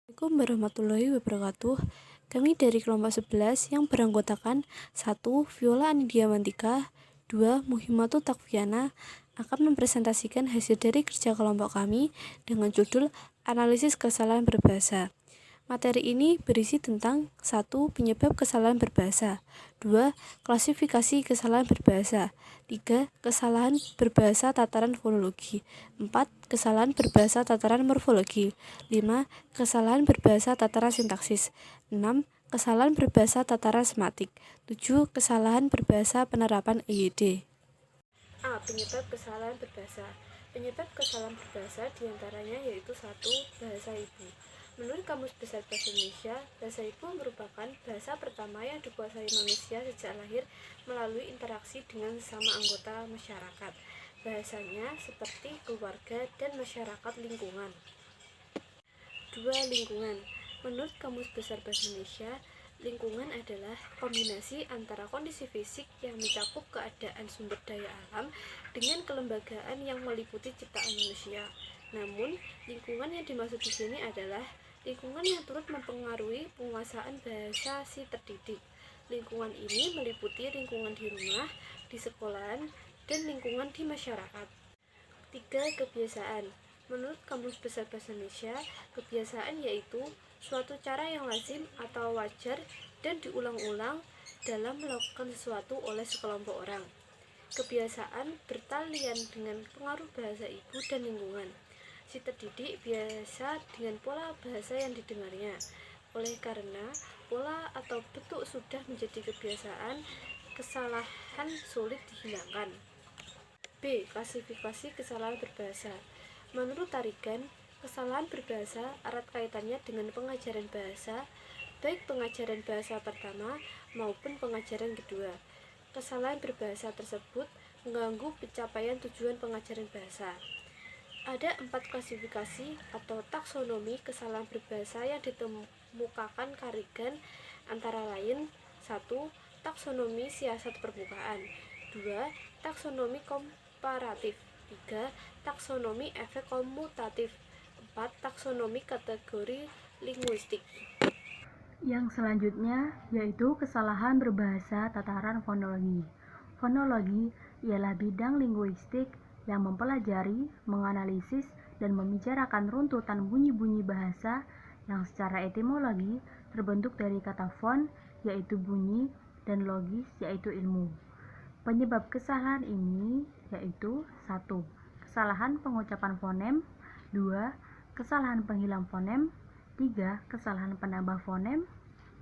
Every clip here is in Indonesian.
Assalamualaikum warahmatullahi wabarakatuh. Kami dari kelompok 11 yang beranggotakan 1. Viola Anidiamantika, 2. Muhimatu Takfiana akan mempresentasikan hasil dari kerja kelompok kami dengan judul Analisis Kesalahan Berbahasa. Materi ini berisi tentang 1. Penyebab kesalahan berbahasa, 2. Klasifikasi kesalahan berbahasa, 3. Kesalahan berbahasa tataran fonologi, 4. Kesalahan berbahasa tataran morfologi, 5. Kesalahan berbahasa tataran sintaksis, 6. Kesalahan berbahasa tataran sematik, 7. Kesalahan berbahasa penerapan EYD. A. Penyebab kesalahan berbahasa. Penyebab kesalahan berbahasa diantaranya yaitu 1. Bahasa ibu. Menurut Kamus Besar Bahasa Indonesia, bahasa ibu merupakan bahasa pertama yang dikuasai manusia sejak lahir melalui interaksi dengan sesama anggota masyarakat. Bahasanya seperti keluarga dan masyarakat lingkungan. 2. Lingkungan. Menurut Kamus Besar Bahasa Indonesia, lingkungan adalah kombinasi antara kondisi fisik yang mencakup keadaan sumber daya alam dengan kelembagaan yang meliputi ciptaan manusia. Namun, lingkungan yang dimaksud di sini adalah lingkungan yang turut mempengaruhi penguasaan bahasa si terdidik. Lingkungan ini meliputi lingkungan di rumah, di sekolahan, dan lingkungan di masyarakat. 3. Kebiasaan. Menurut Kamus Besar Bahasa Indonesia, kebiasaan yaitu suatu cara yang lazim atau wajar dan diulang-ulang dalam melakukan sesuatu oleh sekelompok orang. Kebiasaan bertalian dengan pengaruh bahasa ibu dan lingkungan. Si terdidik biasa dengan pola bahasa yang didengarnya. Oleh karena pola atau bentuk sudah menjadi kebiasaan, kesalahan sulit dihilangkan. B. Klasifikasi kesalahan berbahasa. Menurut Tarigan, kesalahan berbahasa erat kaitannya dengan pengajaran bahasa, baik pengajaran bahasa pertama maupun pengajaran kedua. Kesalahan berbahasa tersebut mengganggu pencapaian tujuan pengajaran bahasa. Ada 4 klasifikasi atau taksonomi kesalahan berbahasa yang ditemukakan Tarigan, antara lain 1. Taksonomi siasat permukaan, 2. Taksonomi komparatif, 3. Taksonomi efek komutatif, 4. Taksonomi kategori linguistik. Yang selanjutnya yaitu kesalahan berbahasa tataran fonologi. Fonologi ialah bidang linguistik yang mempelajari, menganalisis, dan membicarakan runtutan bunyi-bunyi bahasa yang secara etimologi terbentuk dari kata fon, yaitu bunyi, dan logis, yaitu ilmu. Penyebab kesalahan ini yaitu 1. Kesalahan pengucapan fonem, 2. Kesalahan penghilang fonem, 3. Kesalahan penambah fonem,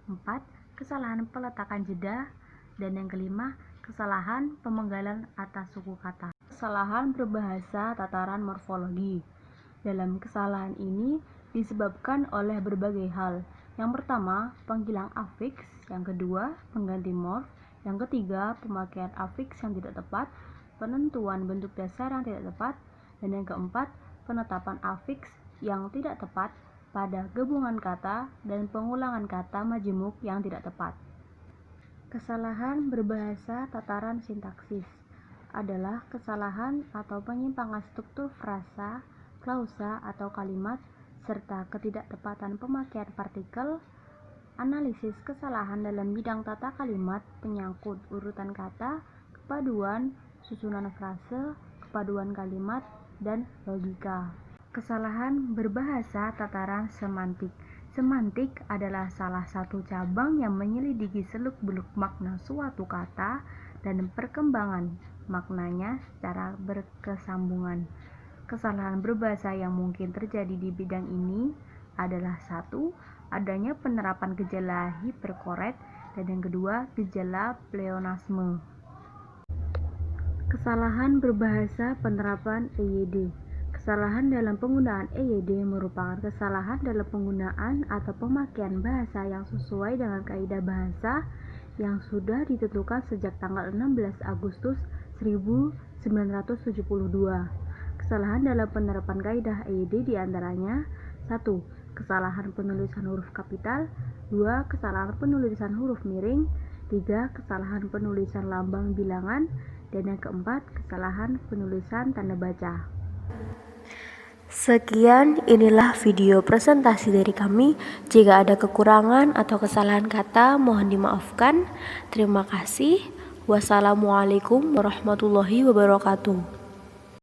4. Kesalahan peletakan jeda, dan yang kelima, kesalahan pemenggalan atas suku kata. Kesalahan berbahasa tataran morfologi. Dalam kesalahan ini disebabkan oleh berbagai hal. Yang pertama, penghilang afiks. Yang kedua, pengganti morf. Yang ketiga, pemakaian afiks yang tidak tepat, penentuan bentuk dasar yang tidak tepat, dan yang keempat, penetapan afiks yang tidak tepat pada gabungan kata dan pengulangan kata majemuk yang tidak tepat. Kesalahan berbahasa tataran sintaksis adalah kesalahan atau penyimpangan struktur frasa, klausa atau kalimat, serta ketidaktepatan pemakaian partikel. Analisis kesalahan dalam bidang tata kalimat penyangkut urutan kata, kepaduan, susunan frase, kepaduan kalimat, dan logika. Kesalahan berbahasa tataran semantik. Semantik adalah salah satu cabang yang menyelidiki seluk-beluk makna suatu kata dan perkembangan maknanya secara berkesambungan. Kesalahan berbahasa yang mungkin terjadi di bidang ini adalah 1. Adanya penerapan gejala hiperkoret, dan yang kedua, gejala pleonasme. Kesalahan berbahasa penerapan EYD. Kesalahan dalam penggunaan EYD merupakan kesalahan dalam penggunaan atau pemakaian bahasa yang sesuai dengan kaidah bahasa yang sudah ditentukan sejak tanggal 16 Agustus 1972. Kesalahan dalam penerapan kaidah EYD diantaranya 1. Kesalahan penulisan huruf kapital, 2. Kesalahan penulisan huruf miring, 3. Kesalahan penulisan lambang bilangan, dan yang keempat, kesalahan penulisan tanda baca. Sekian, inilah video presentasi dari kami. Jika ada kekurangan atau kesalahan kata, mohon dimaafkan. Terima kasih. Wassalamualaikum warahmatullahi wabarakatuh.